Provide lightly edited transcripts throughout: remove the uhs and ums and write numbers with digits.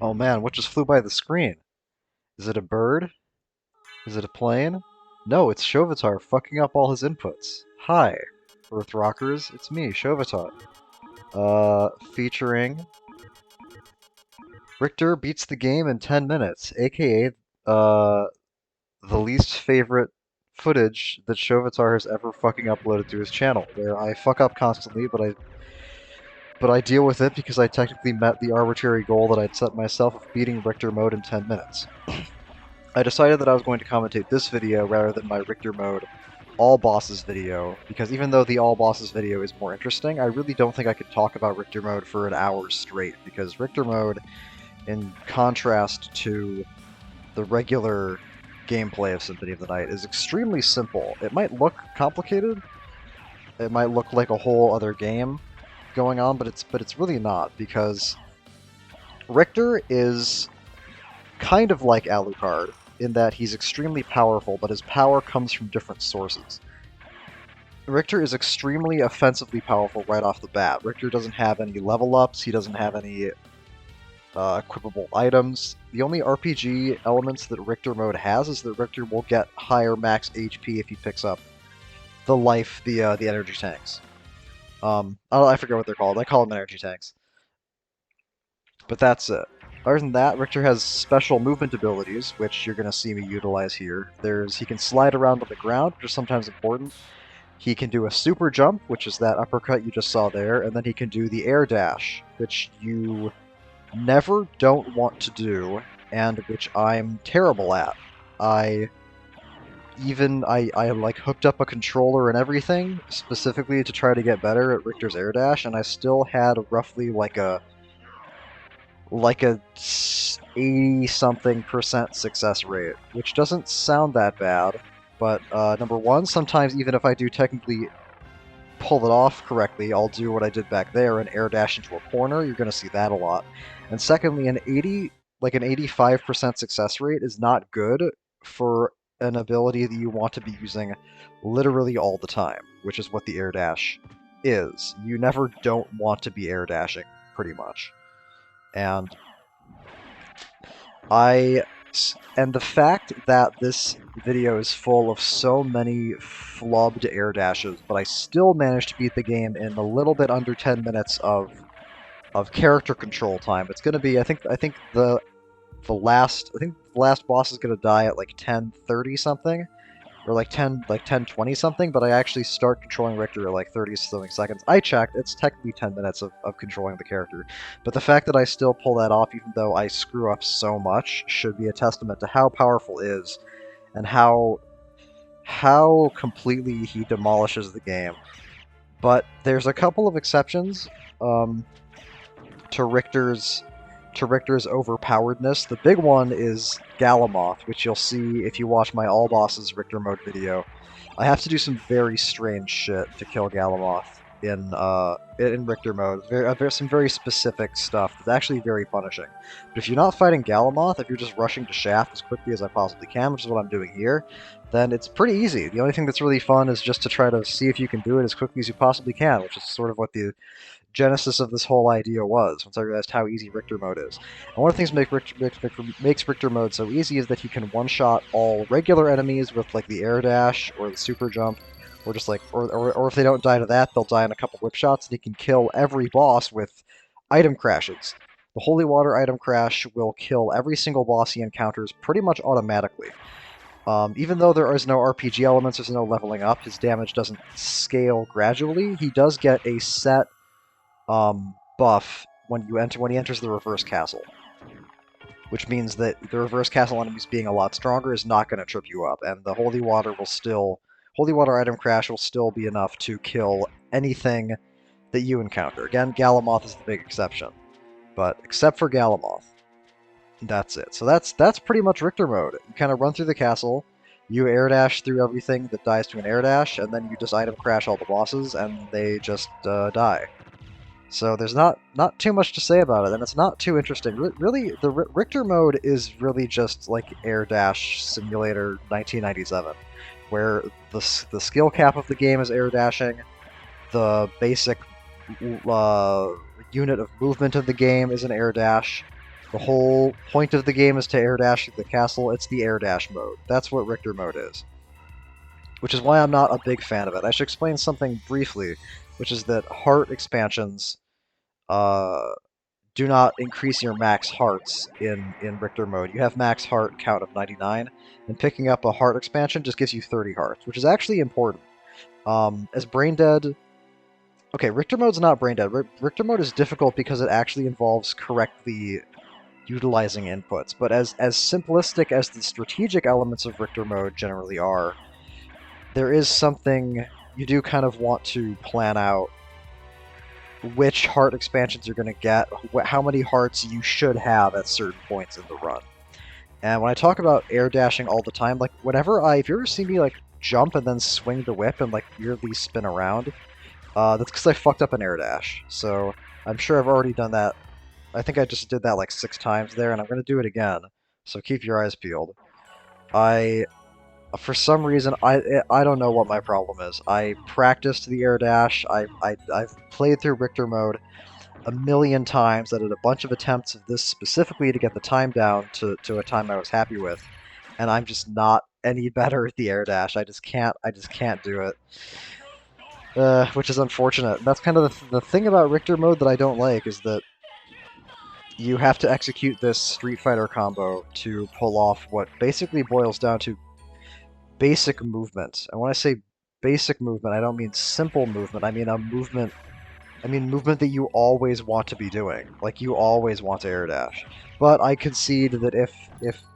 Oh man, what just flew by the screen? Is it a bird? Is it a plane? No, it's Shovitar fucking up all his inputs. Hi, Earth Rockers, it's me, Shovitar. Featuring Richter beats the game in 10 minutes, aka, the least favorite footage that Shovitar has ever fucking uploaded to his channel, where I fuck up constantly, but I deal with it because I technically met the arbitrary goal that I'd set myself of beating Richter mode in 10 minutes. I decided that I was going to commentate this video rather than my Richter mode all bosses video, because even though the all bosses video is more interesting, I really don't think I could talk about Richter mode for an hour straight, because Richter mode, in contrast to the regular gameplay of Symphony of the Night, is extremely simple. It might look complicated, it might look like a whole other game going on, but it's really not, because Richter is kind of like Alucard, in that he's extremely powerful, but his power comes from different sources. Richter is extremely offensively powerful right off the bat. Richter doesn't have any level ups, he doesn't have any equipable items. The only RPG elements that Richter mode has is that Richter will get higher max HP if he picks up the energy tanks. I forget what they're called. I call them energy tanks. But that's it. Other than that, Richter has special movement abilities, which you're going to see me utilize here. He can slide around on the ground, which is sometimes important. He can do a super jump, which is that uppercut you just saw there, and then he can do the air dash, which you never don't want to do, and which I'm terrible at. I like hooked up a controller and everything, specifically to try to get better at Richter's air dash, and I still had roughly like a 80-something% success rate, which doesn't sound that bad, but number one, sometimes even if I do technically pull it off correctly, I'll do what I did back there and air dash into a corner. You're going to see that a lot. And secondly, an 85% success rate is not good for an ability that you want to be using literally all the time, which is what the air dash is. You never don't want to be air dashing, pretty much. And the fact that this video is full of so many flubbed air dashes, but I still managed to beat the game in a little bit under 10 minutes of character control time. It's going to be, I think the last boss is going to die at like 10:30 something, or like 10:20 something, but I actually start controlling Richter at like 30-something seconds. I checked, it's technically 10 minutes of controlling the character. But the fact that I still pull that off, even though I screw up so much, should be a testament to how powerful it is, and how completely he demolishes the game. But there's a couple of exceptions to Richter's overpoweredness. The big one is Galamoth, which you'll see if you watch my All Bosses Richter mode video. I have to do some very strange shit to kill Galamoth in Richter mode. Some very specific stuff that's actually very punishing. But if you're not fighting Galamoth, if you're just rushing to Shaft as quickly as I possibly can, which is what I'm doing here, then it's pretty easy. The only thing that's really fun is just to try to see if you can do it as quickly as you possibly can, which is sort of what the genesis of this whole idea was, once I realized how easy Richter mode is. And one of the things that makes Richter mode so easy is that you can one-shot all regular enemies with like the air dash or the super jump, or just like, or if they don't die to that, they'll die in a couple whip shots, and you can kill every boss with item crashes. The Holy Water item crash will kill every single boss he encounters pretty much automatically. Even though there is no RPG elements, there's no leveling up, his damage doesn't scale gradually, he does get a set buff when he enters the reverse castle, which means that the reverse castle enemies being a lot stronger is not going to trip you up, and the Holy Water item crash will still be enough to kill anything that you encounter. Again, Galamoth is the big exception, but except for Galamoth, that's it. So that's pretty much Richter mode. You kind of run through the castle, you air dash through everything that dies to an air dash, and then you just item crash all the bosses, and they just die. So there's not too much to say about it, and it's not too interesting. Really, the Richter mode is really just like Air Dash Simulator 1997, where the skill cap of the game is air dashing, the basic unit of movement of the game is an air dash, The whole point of the game is to air dash through the castle. It's the air dash mode. That's what Richter mode is. Which is why I'm not a big fan of it. I should explain something briefly, which is that heart expansions do not increase your max hearts in Richter mode. You have max heart count of 99, and picking up a heart expansion just gives you 30 hearts, which is actually important. As Brain Dead... Okay, Richter mode's not Brain Dead. Richter mode is difficult because it actually involves correctly utilizing inputs, but as simplistic as the strategic elements of Richter mode generally are, there is something you do kind of want to plan out which heart expansions you're going to get, how many hearts you should have at certain points in the run. And when I talk about air dashing all the time, like if you ever see me like jump and then swing the whip and like weirdly spin around, that's because I fucked up an air dash. So I'm sure I've already done that. I think I just did that like 6 times there, and I'm going to do it again. So keep your eyes peeled. For some reason, I don't know what my problem is. I practiced the air dash. I've played through Richter mode a million times. I did a bunch of attempts of this specifically to get the time down to a time I was happy with, and I'm just not any better at the air dash. I just can't do it, which is unfortunate. That's kind of the thing about Richter mode that I don't like, is that you have to execute this Street Fighter combo to pull off what basically boils down to basic movement. And when I say basic movement, I don't mean simple movement. I mean movement that you always want to be doing. Like, you always want to air dash. But I concede that if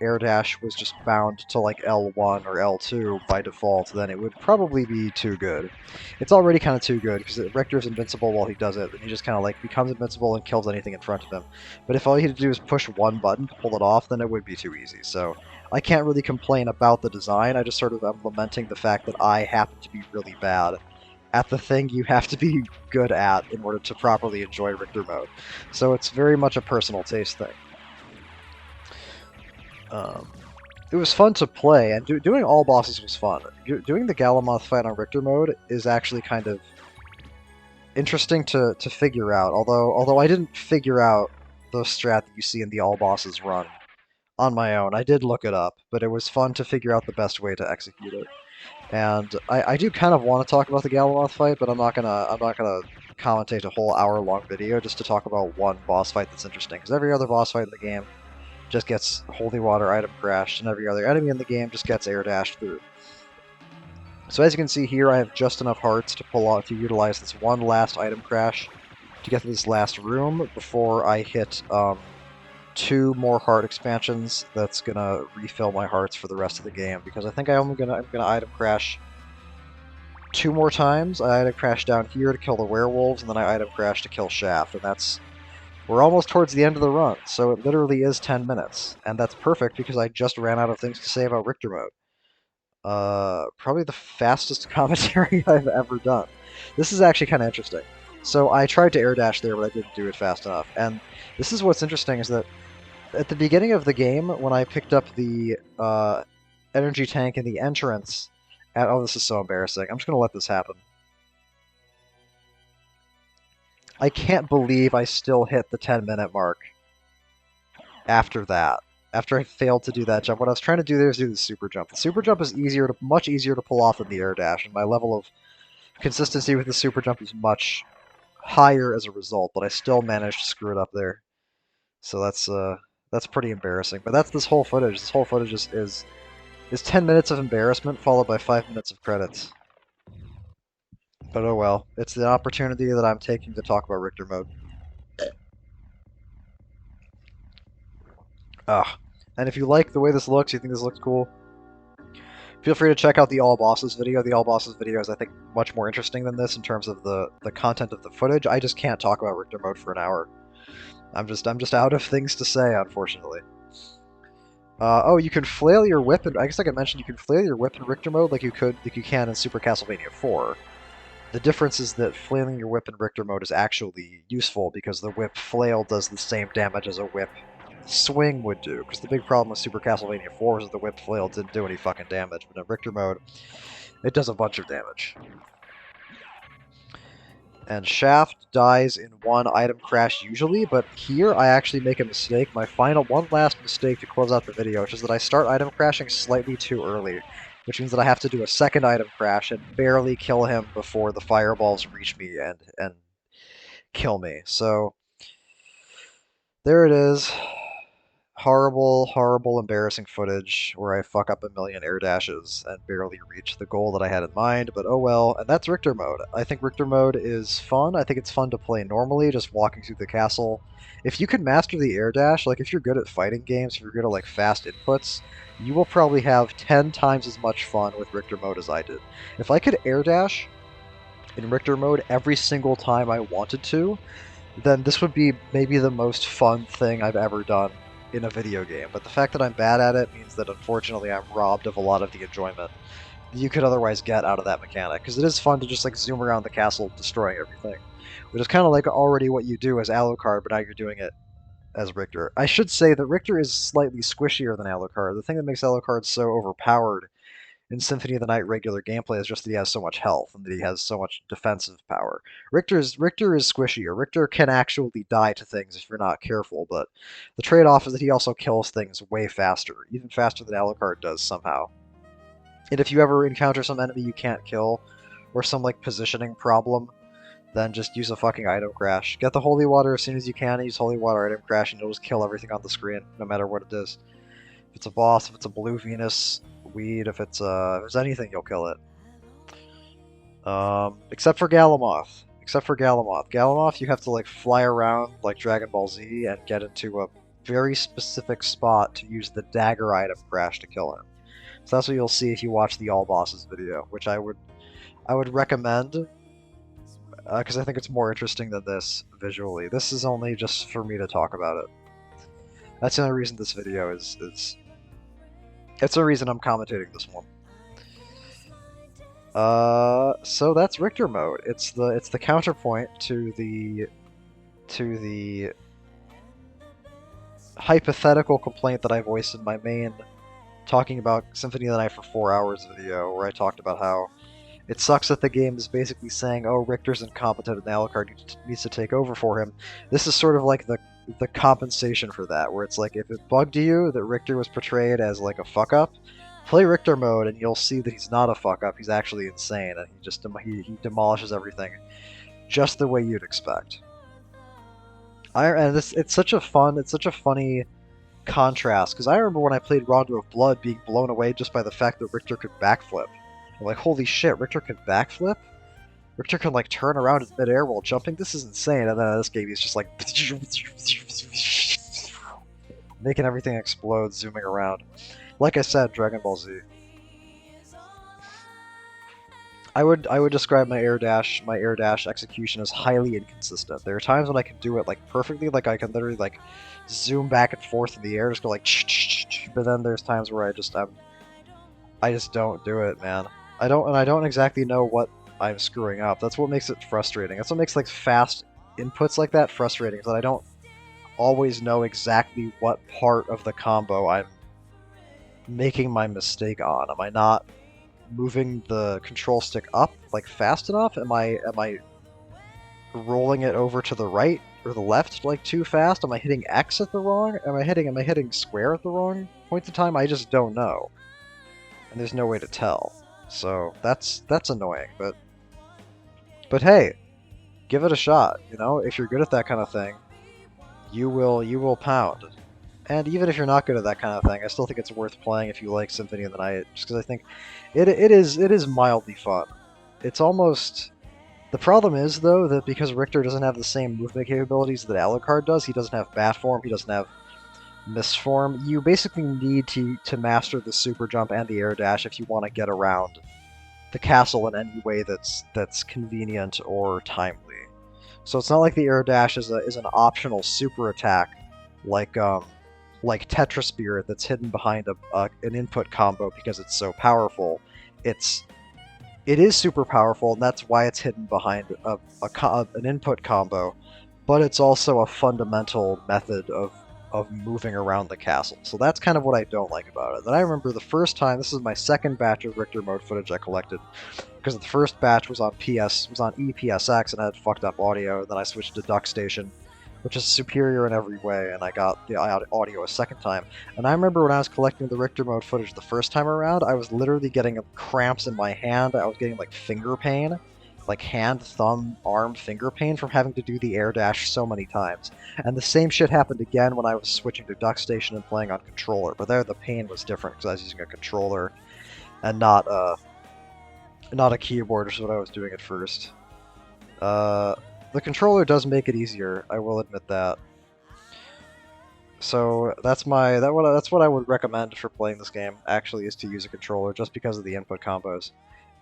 air dash was just bound to like L1 or L2 by default, then it would probably be too good. It's already kind of too good, because Richter's invincible while he does it, and he just kind of like becomes invincible and kills anything in front of him. But if all you had to do is push one button to pull it off, then it would be too easy. So I can't really complain about the design. I just sort of am lamenting the fact that I happen to be really bad at the thing you have to be good at in order to properly enjoy Richter mode. So it's very much a personal taste thing. It was fun to play, and doing all bosses was fun. Doing the Galamoth fight on Richter mode is actually kind of interesting to figure out, although I didn't figure out the strat that you see in the all bosses run on my own. I did look it up, but it was fun to figure out the best way to execute it. And I do kind of want to talk about the Galamoth fight, but I'm not gonna commentate a whole hour-long video just to talk about one boss fight that's interesting, because every other boss fight in the game just gets holy water item crashed, and every other enemy in the game just gets air dashed through. So as you can see here, I have just enough hearts to utilize this one last item crash to get to this last room before I hit 2 more heart expansions. That's gonna refill my hearts for the rest of the game, because I think I'm gonna item crash 2 more times. I item crash down here to kill the werewolves, and then I item crash to kill Shaft, and we're almost towards the end of the run, so it literally is 10 minutes, and that's perfect because I just ran out of things to say about Richter mode. Probably the fastest commentary I've ever done. This is actually kind of interesting. So I tried to air dash there, but I didn't do it fast enough, and this is what's interesting, is that at the beginning of the game, when I picked up the energy tank in the entrance, oh, this is so embarrassing. I'm just going to let this happen. I can't believe I still hit the 10-minute mark after that. After I failed to do that jump. What I was trying to do there is do the super jump. The super jump is much easier to pull off than the air dash, and my level of consistency with the super jump is much higher as a result, but I still managed to screw it up there. So that's pretty embarrassing. But that's this whole footage. This whole footage is 10 minutes of embarrassment followed by 5 minutes of credits. But oh well. It's the opportunity that I'm taking to talk about Richter mode. And if you like the way this looks, you think this looks cool, feel free to check out the All Bosses video. The All Bosses video is, I think, much more interesting than this in terms of the content of the footage. I just can't talk about Richter mode for an hour. I'm just out of things to say, unfortunately. Oh, you can flail your whip, and I guess I could mention you can flail your whip in Richter mode like you can in Super Castlevania 4. The difference is that flailing your whip in Richter mode is actually useful, because the whip flail does the same damage as a whip swing would do, because the big problem with Super Castlevania 4 is that the whip flail didn't do any fucking damage, but in Richter mode, it does a bunch of damage. And Shaft dies in one item crash usually, but here I actually make a mistake. My one last mistake to close out the video, which is that I start item crashing slightly too early, which means that I have to do a second item crash and barely kill him before the fireballs reach me and kill me. So there it is. Horrible, horrible, embarrassing footage where I fuck up a million air dashes and barely reach the goal that I had in mind, but oh well. And that's Richter mode. I think Richter mode is fun. I think it's fun to play normally, just walking through the castle. If you can master the air dash, like if you're good at fighting games, if you're good at like fast inputs, you will probably have 10 times as much fun with Richter mode as I did. If I could air dash in Richter mode every single time I wanted to, then this would be maybe the most fun thing I've ever done in a video game. But the fact that I'm bad at it means that unfortunately I'm robbed of a lot of the enjoyment that you could otherwise get out of that mechanic. Because it is fun to just like zoom around the castle destroying everything, which is kind of like already what you do as Alucard, but now you're doing it as Richter. I should say that Richter is slightly squishier than Alucard. The thing that makes Alucard so overpowered in Symphony of the Night regular gameplay is just that he has so much health and that he has so much defensive power. Richter is squishier. Richter can actually die to things if you're not careful, but the trade-off is that he also kills things way faster, even faster than Alucard does somehow. And if you ever encounter some enemy you can't kill, or some like positioning problem, then just use a fucking item crash. Get the holy water as soon as you can, use holy water item crash, and you'll just kill everything on the screen, no matter what it is. If it's a boss, if it's a blue Venus weed, if it's anything, you'll kill it. Except for Galamoth. Galamoth, you have to like fly around like Dragon Ball Z and get into a very specific spot to use the dagger item crash to kill him. So that's what you'll see if you watch the all bosses video, which I would recommend because I think it's more interesting than this visually. This is only just for me to talk about it. That's the only reason this video is it's the reason I'm commentating this one. So that's Richter mode. It's the counterpoint to the hypothetical complaint that I voiced in my main talking about Symphony of the Night for 4 hours video, where I talked about how it sucks that the game is basically saying, oh, Richter's incompetent and Alucard needs to take over for him. This is sort of like the compensation for that, where it's like, if it bugged you that Richter was portrayed as like a fuck-up, play Richter mode and you'll see that he's not a fuck-up, he's actually insane, and he demolishes everything just the way you'd expect. It's such a funny contrast, because I remember when I played Rondo of Blood being blown away just by the fact that Richter could backflip. I'm like, holy shit, Richter can backflip? Richter can like turn around in midair while jumping? This is insane. And then in this game he's just like making everything explode, zooming around. Like I said, Dragon Ball Z. I would describe my air dash execution as highly inconsistent. There are times when I can do it like perfectly, like I can literally like zoom back and forth in the air, just go like but then there's times where I just don't do it, man. I don't exactly know what I'm screwing up. That's what makes it frustrating. That's what makes like fast inputs like that frustrating, is that I don't always know exactly what part of the combo I'm making my mistake on. Am I not moving the control stick up like fast enough? Am I rolling it over to the right or the left like too fast? Am I hitting X at the wrong? Am I hitting square at the wrong point in time? I just don't know. And there's no way to tell. So that's annoying, but hey, give it a shot. You know, if you're good at that kind of thing, you will pound. And even if you're not good at that kind of thing, I still think it's worth playing if you like Symphony of the Night, just because I think it is mildly fun. It's almost... The problem is, though, that because Richter doesn't have the same movement capabilities that Alucard does, he doesn't have Bat Form, he doesn't have Mist Form, you basically need to master the Super Jump and the Air Dash if you want to get around the castle in any way that's convenient or timely. So it's not like the Air Dash is an optional super attack like Tetra Spirit that's hidden behind an input combo because it's so powerful. It is super powerful, and that's why it's hidden behind an input combo, but it's also a fundamental method of of moving around the castle. So that's kind of what I don't like about it. Then I remember the first time, this is my second batch of Richter mode footage I collected, because the first batch was on EPSX and had fucked up audio. Then I switched to Duckstation, which is superior in every way, and I got the audio a second time. And I remember when I was collecting the Richter mode footage the first time around, I was literally getting cramps in my hand. I was getting like finger pain, like hand, thumb, arm, finger pain from having to do the air dash so many times. And the same shit happened again when I was switching to Duckstation and playing on controller, but there the pain was different because I was using a controller and not a keyboard, which is what I was doing at first. The controller does make it easier, I will admit that. So that's what I would recommend for playing this game. Actually, is to use a controller just because of the input combos.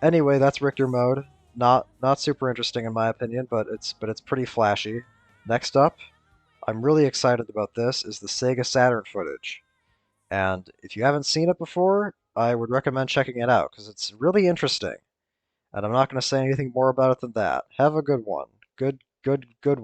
Anyway, that's Richter mode. Not super interesting in my opinion, but it's pretty flashy. Next up, I'm really excited about this, is the Sega Saturn footage. And if you haven't seen it before, I would recommend checking it out because it's really interesting. And I'm not going to say anything more about it than that. Have a good one. Good one.